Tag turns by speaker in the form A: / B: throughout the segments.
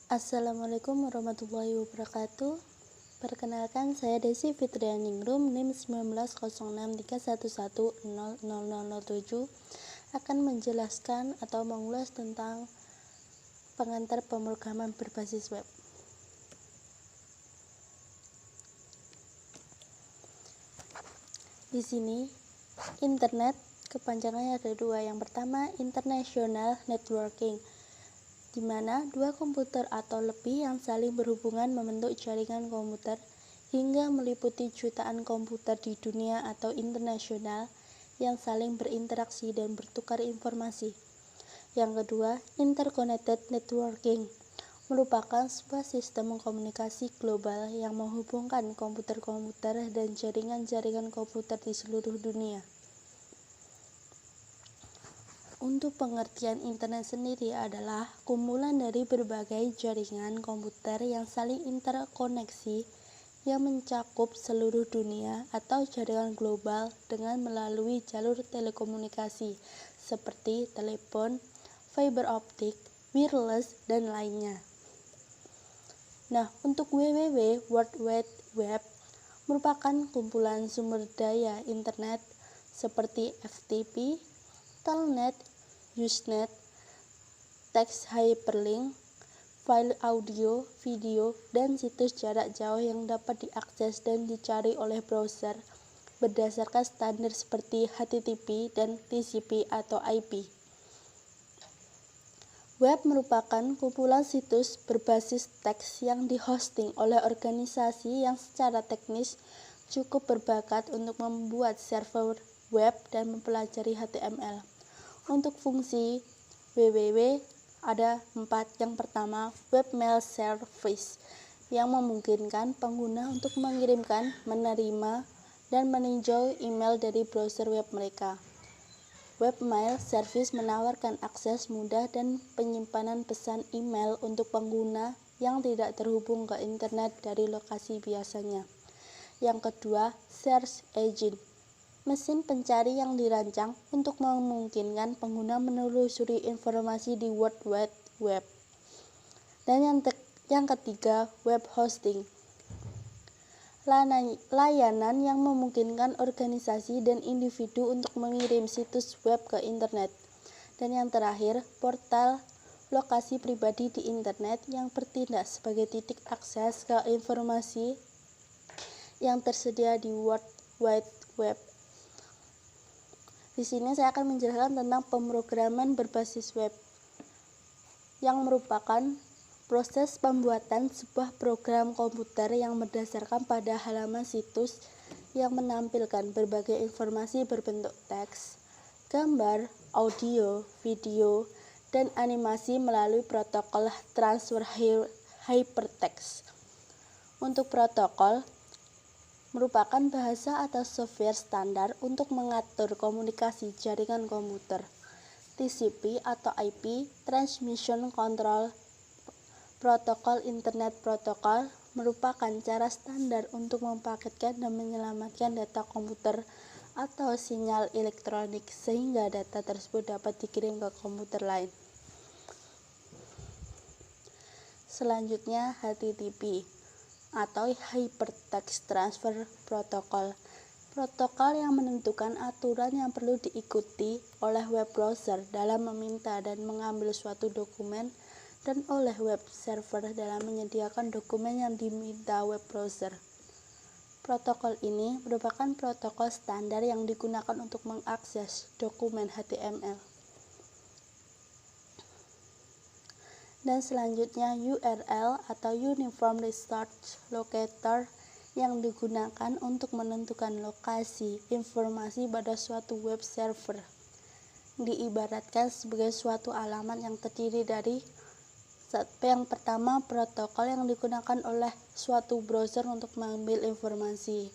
A: Assalamualaikum warahmatullahi wabarakatuh. Perkenalkan, saya Desi Fitrianingrum NIM 190631100007 akan menjelaskan atau mengulas tentang pengantar pemrograman berbasis web. Di sini, internet kepanjangannya ada dua. Yang pertama, international networking, di mana dua komputer atau lebih yang saling berhubungan membentuk jaringan komputer hingga meliputi jutaan komputer di dunia atau internasional yang saling berinteraksi dan bertukar informasi. Yang kedua, interconnected networking merupakan sebuah sistem komunikasi global yang menghubungkan komputer-komputer dan jaringan-jaringan komputer di seluruh dunia. Untuk pengertian internet sendiri adalah kumpulan dari berbagai jaringan komputer yang saling interkoneksi yang mencakup seluruh dunia atau jaringan global dengan melalui jalur telekomunikasi seperti telepon, fiber optik, wireless, dan lainnya. Nah, untuk www World Wide Web merupakan kumpulan sumber daya internet seperti FTP, Telnet, Usenet, teks hyperlink, file audio, video, dan situs jarak jauh yang dapat diakses dan dicari oleh browser berdasarkan standar seperti HTTP dan TCP atau IP. Web merupakan kumpulan situs berbasis teks yang dihosting oleh organisasi yang secara teknis cukup berbakat untuk membuat server web dan mempelajari HTML. Untuk fungsi www ada 4. Yang pertama, webmail service yang memungkinkan pengguna untuk mengirimkan, menerima, dan meninjau email dari browser web mereka. Webmail service menawarkan akses mudah dan penyimpanan pesan email untuk pengguna yang tidak terhubung ke internet dari lokasi biasanya. Yang kedua, search engine, mesin pencari yang dirancang untuk memungkinkan pengguna menelusuri informasi di World Wide Web. Dan yang ketiga, web hosting, layanan yang memungkinkan organisasi dan individu untuk mengirim situs web ke internet. Dan yang terakhir, portal, lokasi pribadi di internet yang bertindak sebagai titik akses ke informasi yang tersedia di World Wide Web. Di sini saya akan menjelaskan tentang pemrograman berbasis web, yang merupakan proses pembuatan sebuah program komputer yang berdasarkan pada halaman situs yang menampilkan berbagai informasi berbentuk teks, gambar, audio, video, dan animasi melalui protokol transfer hypertext. Untuk protokol merupakan bahasa atau software standar untuk mengatur komunikasi jaringan komputer. TCP atau IP, Transmission Control Protocol Internet Protocol, merupakan cara standar untuk mempaketkan dan menyelamatkan data komputer atau sinyal elektronik sehingga data tersebut dapat dikirim ke komputer lain. Selanjutnya, HTTP atau Hypertext Transfer Protocol, protokol yang menentukan aturan yang perlu diikuti oleh web browser dalam meminta dan mengambil suatu dokumen dan oleh web server dalam menyediakan dokumen yang diminta web browser. Protokol ini merupakan protokol standar yang digunakan untuk mengakses dokumen HTML. Dan selanjutnya URL atau Uniform Resource Locator yang digunakan untuk menentukan lokasi informasi pada suatu web server. Diibaratkan sebagai suatu alamat yang terdiri dari yang pertama, protokol yang digunakan oleh suatu browser untuk mengambil informasi.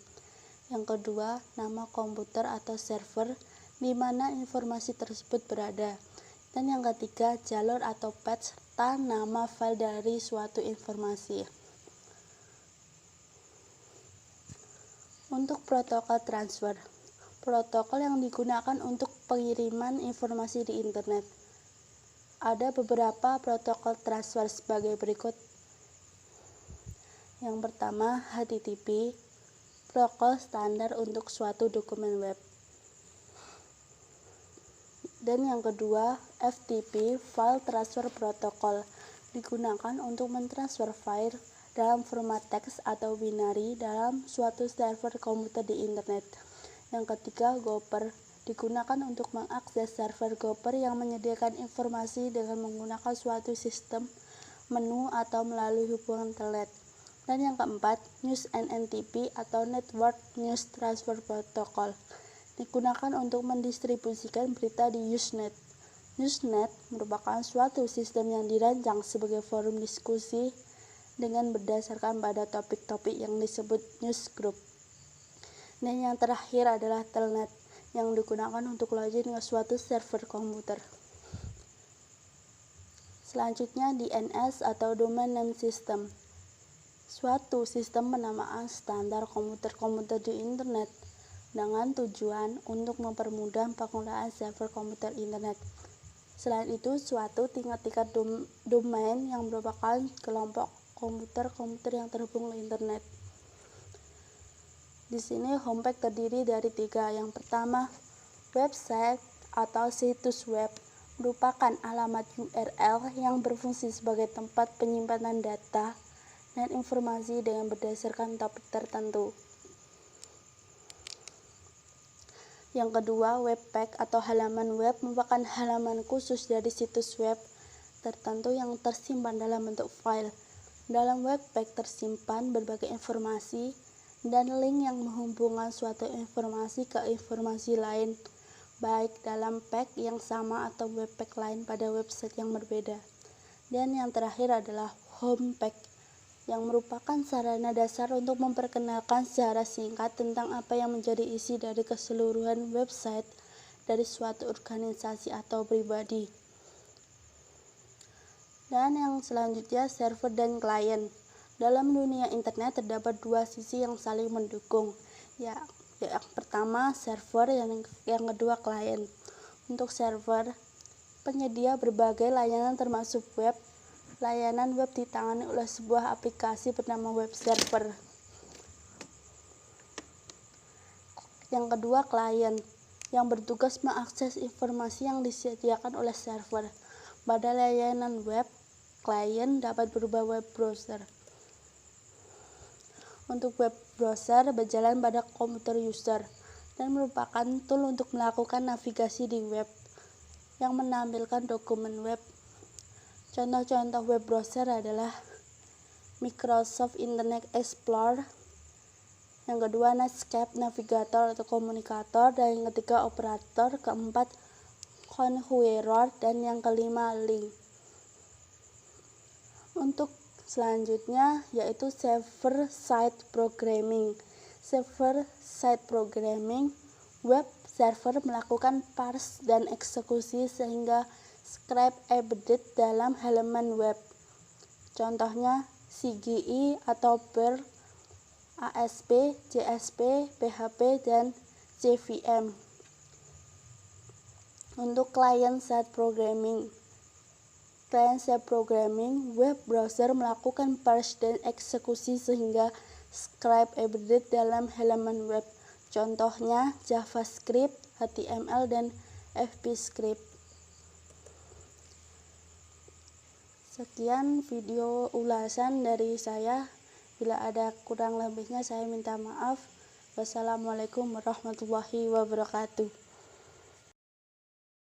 A: Yang kedua, nama komputer atau server di mana informasi tersebut berada. Dan yang ketiga, jalur atau path serta nama file dari suatu informasi. Untuk protokol transfer, protokol yang digunakan untuk pengiriman informasi di internet. Ada beberapa protokol transfer sebagai berikut. Yang pertama, HTTP, protokol standar untuk suatu dokumen web. Dan yang kedua, FTP, File Transfer Protocol, digunakan untuk mentransfer file dalam format teks atau binary dalam suatu server komputer di internet. Yang ketiga, Gopher, digunakan untuk mengakses server Gopher yang menyediakan informasi dengan menggunakan suatu sistem menu atau melalui hubungan telet. Dan yang keempat, News NTP atau Network News Transfer Protocol, digunakan untuk mendistribusikan berita di Usenet. Usenet merupakan suatu sistem yang dirancang sebagai forum diskusi dengan berdasarkan pada topik-topik yang disebut newsgroup. Dan yang terakhir adalah Telnet, yang digunakan untuk login ke suatu server komputer. Selanjutnya DNS atau Domain Name System, suatu sistem penamaan standar komputer-komputer di internet dengan tujuan untuk mempermudah penggunaan server komputer internet. Selain itu, suatu tingkat-tingkat domain yang merupakan kelompok komputer-komputer yang terhubung ke internet. Di sini homepage terdiri dari 3. Yang pertama, website atau situs web merupakan alamat URL yang berfungsi sebagai tempat penyimpanan data dan informasi dengan berdasarkan topik tertentu. Yang kedua, web page atau halaman web merupakan halaman khusus dari situs web tertentu yang tersimpan dalam bentuk file. Dalam web page tersimpan berbagai informasi dan link yang menghubungkan suatu informasi ke informasi lain, baik dalam page yang sama atau web page lain pada website yang berbeda. Dan yang terakhir adalah home page, yang merupakan sarana dasar untuk memperkenalkan secara singkat tentang apa yang menjadi isi dari keseluruhan website dari suatu organisasi atau pribadi. Dan yang selanjutnya, server dan klien. Dalam dunia internet terdapat 2 sisi yang saling mendukung. Yang pertama server, yang kedua klien. Untuk server, penyedia berbagai layanan termasuk web. Layanan web ditangani oleh sebuah aplikasi bernama web server. Yang kedua, klien, yang bertugas mengakses informasi yang disediakan oleh server. Pada layanan web, klien dapat berupa web browser. Untuk web browser berjalan pada komputer user dan merupakan tool untuk melakukan navigasi di web yang menampilkan dokumen web. Contoh-contoh web browser adalah Microsoft Internet Explorer, yang kedua Netscape Navigator atau komunikator, dan yang ketiga Operator, keempat Confourer, dan yang kelima Link. Untuk selanjutnya yaitu server-side programming. Server-side programming, web server melakukan parse dan eksekusi sehingga script embedded dalam halaman web. Contohnya CGI atau Perl, ASP, JSP, PHP, dan JVM. Untuk client-side programming, client-side programming, web browser melakukan parse dan eksekusi sehingga script embedded dalam halaman web. Contohnya JavaScript, HTML, dan FBScript. Sekian video ulasan dari saya. Bila ada kurang lebihnya saya minta maaf. Wassalamualaikum warahmatullahi wabarakatuh.